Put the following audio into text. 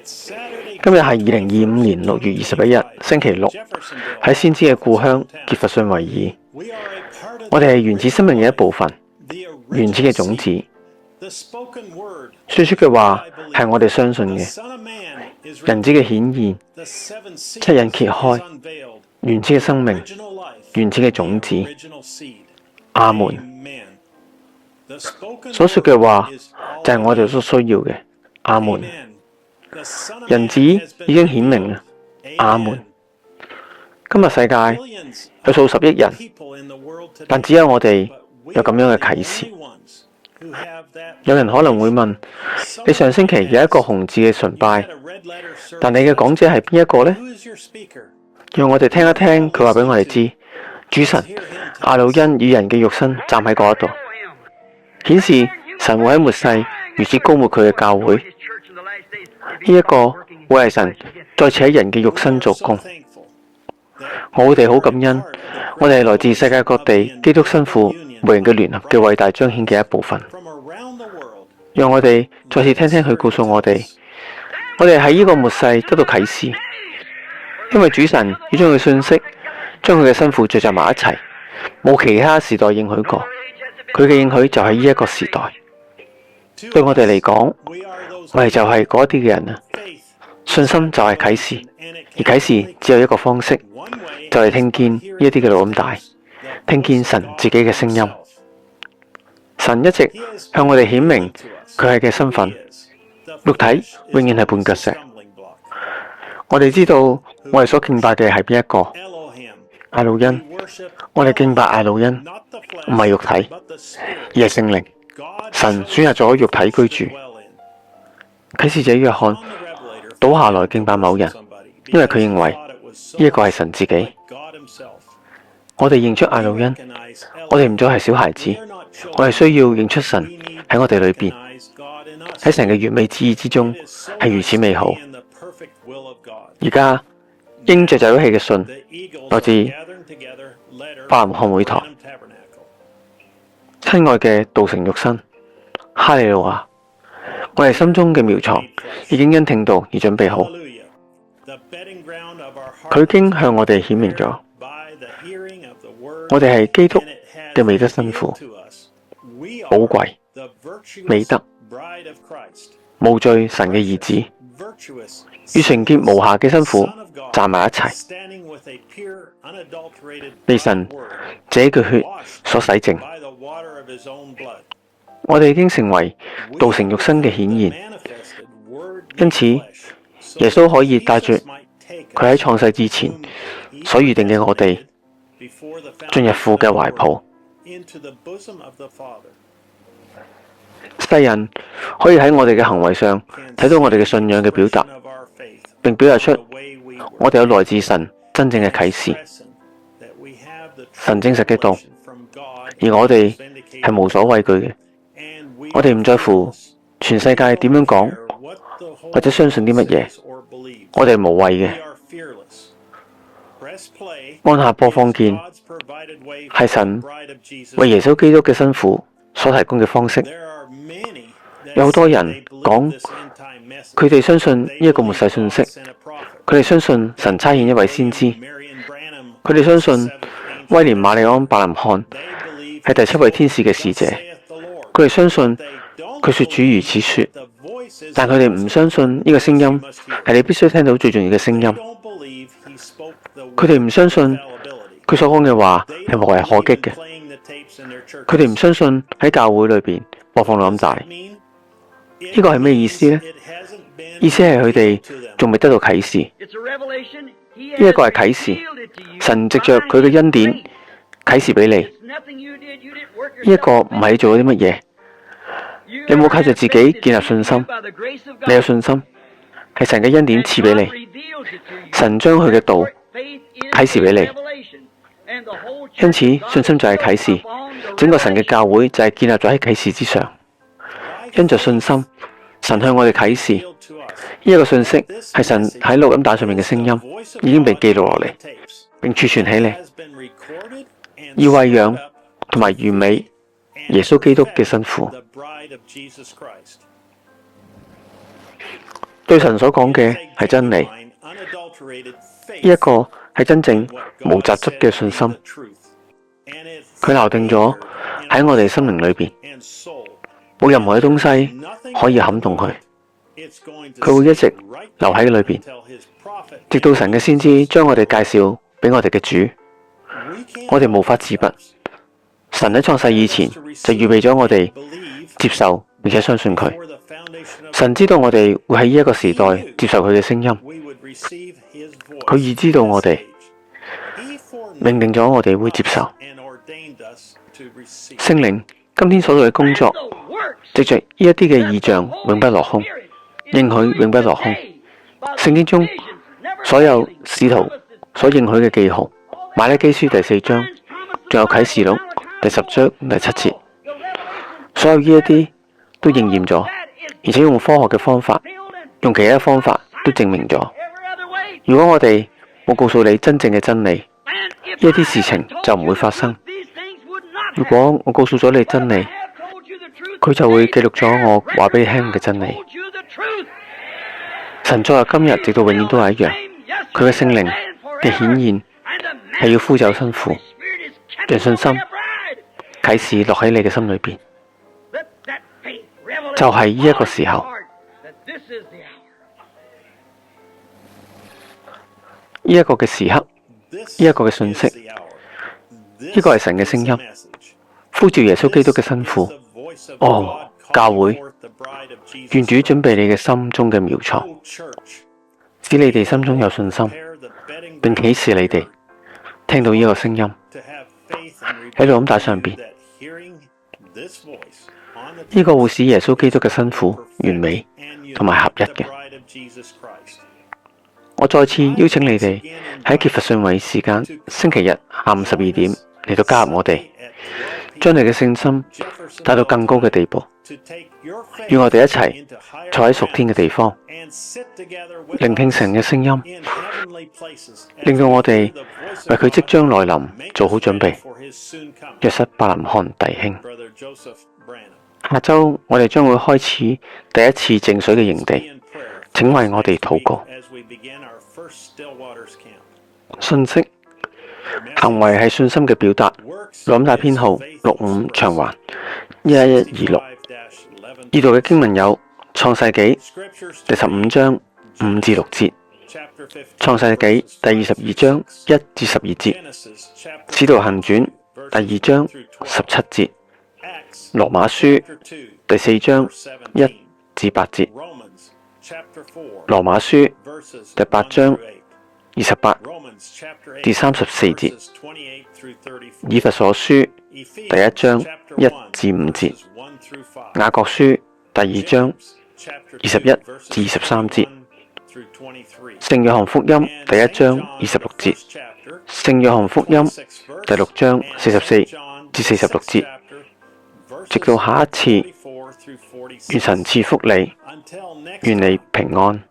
今日係2025年6月21日，星期六，喺先知嘅故鄉傑弗遜維爾。我哋係原始生命嘅一部分，原始嘅種子。說出嘅話係我哋相信嘅。人子嘅顯現，七印揭開，原始嘅生命，原始嘅種子。阿門。所說嘅話就係我哋所需要嘅。阿門。人子已經顯明啦。阿門。今日世界有數十億人，但只有我哋有咁樣嘅啟示。有人可能會問：你上星期有一個紅字嘅崇拜，但你嘅講者係邊一個呢？讓我哋聽一聽佢話俾我哋知。主神亞魯恩與人嘅肉身站喺嗰度，顯示神會喺末世如此膏抹佢嘅教會。呢一個會係神再次喺人嘅肉身做工。我哋好感恩，我哋係來自世界各地基督新婦無形嘅聯合嘅偉大彰顯嘅一部分。讓我哋再次聽聽佢告訴我哋，我哋喺呢個末世得到啟示，因為主神要將佢信息，將佢嘅新婦聚集埋一齊，冇其他時代應許過。佢嘅應許就喺呢一個時代。對我哋嚟講，我哋就係嗰一啲嘅人啊！信心就係啟示，而啟示只有一個方式，就係聽見呢一啲嘅錄音帶，聽見神自己嘅聲音。神一直向我哋顯明佢係嘅身份，肉體永遠係絆腳石。我哋知道我哋所敬拜嘅係邊一個？亞魯恩。我哋敬拜亞魯恩，唔係肉體，而係聖靈。神選擇咗肉體居住。啟示者約翰倒下來敬拜某人，因為佢認為呢一個係神自己。我哋認出亞魯恩，我哋唔再係小孩子，我哋需要認出神喺我哋裏邊，喺神嘅完美旨意之中係如此美好。而家鷹聚集咗起嘅信來自伯林漢會堂。親愛嘅道成肉身，哈利路亞！我哋心中嘅苗床已經因聽道而準備好，佢已經向我哋顯明咗，我哋係基督嘅美德新婦，寶貴、美德、無罪神嘅兒子，與聖潔無瑕嘅新婦站埋一齊，被神這句血所洗淨。我哋已經成為道成肉身嘅顯現，因此耶穌可以帶住佢喺創世之前所預定嘅我哋進入父嘅懷抱。世人可以喺我哋嘅行為上睇到我哋嘅信仰嘅表達，並表達出我哋有來自神真正嘅啟示，神證實嘅道，而我哋係無所畏懼嘅。我哋唔在乎全世界點樣講，或者相信啲乜嘢，我哋係無畏嘅。按下播放鍵，係神為耶穌基督嘅新婦所提供嘅方式。有好多人講，佢哋相信呢一個末世信息，佢哋相信神差遣一位先知，佢哋相信威廉瑪麗安伯林漢係第7位天使嘅使者。佢哋相信佢說主如此說，但佢哋唔相信呢個聲音係你必須聽到最重要嘅聲音。佢哋唔相信佢所講嘅話係無懈可擊嘅。佢哋唔相信喺教會裏邊播放錄音帶。呢個係咩意思呢？意思係佢哋仲未得到啟示。呢一個係啟示，神藉着佢嘅恩典啟示俾你。呢一個唔係你做咗啲乜嘢。你冇靠住自己建立信心，你有信心係神嘅恩典賜俾你，神將佢嘅道啟示俾你，因此信心就係啟示，整個神嘅教會就係建立咗喺啟示之上。因着信心，神向我哋啟示，呢一個信息係神喺錄音帶上面嘅聲音，已經被記錄落嚟，並儲存起嚟，要餵養同埋完美耶穌基督嘅新婦。對神所講嘅係真理，呢一個係真正無雜質嘅信心。佢錨定咗喺我哋心靈裏邊，冇任何嘅東西可以撼動佢。佢會一直留喺裏邊，直到神嘅先知將我哋介紹俾我哋嘅主。我哋無法自拔。神喺創世以前就預備咗我哋接受並且相信佢。神知道我哋會喺呢一個時代接受佢嘅聲音，佢預知道我哋，命定咗我哋會接受。聖靈今天所做嘅工作，藉着呢一啲嘅異象，永不落空，應許永不落空。聖經中所有使徒所應許嘅記號，馬拉基書第4章，仲有啟示錄第10章第7節，所有呢一啲都應驗咗，而且用科學嘅方法，用其他方法都證明咗。如果我哋冇告訴你真正嘅真理，呢一啲事情就唔會發生。如果我告訴咗你真理，佢就會記錄咗我話俾你聽嘅真理。神昨日今日直到永遠都係一樣，佢嘅聖靈嘅顯現係要呼走辛苦，讓信心啟示落喺你嘅心裏邊，就係呢一個時候，呢一個嘅時刻，呢一個嘅信息，呢個係神嘅聲音，呼召耶穌基督嘅新婦。哦，教會，願主準備你嘅心中嘅苗床，使你哋心中有信心，並啟示你哋聽到呢個聲音喺錄音帶上邊。呢個會使耶穌基督嘅新婦完美同埋合一嘅。我再次邀請你哋喺傑佛遜韋時間星期日下午12點嚟到加入我哋，將你嘅信心帶到更高嘅地步。與我哋一齊坐喺屬天嘅地方，聆聽神嘅聲音，令到我哋為佢即將來臨做好準備。約瑟伯林漢弟兄，下周我哋將會開始第一次淨水嘅營地，請為我哋禱告。信息：行為係信心嘅表達。錄音帶編號65長環11126。呢度嘅經文有創世紀第15章5至6節，創世紀第22章1至12節，使徒行傳第2章17節，羅馬書第4章1至8節，羅馬書第8章28至34節，以弗所書第1章1至5節，雅各書第2章21至23節，聖約翰福音第1章26節，聖約翰福音第6章44至46節。直到下一次，願神賜福你，願你平安。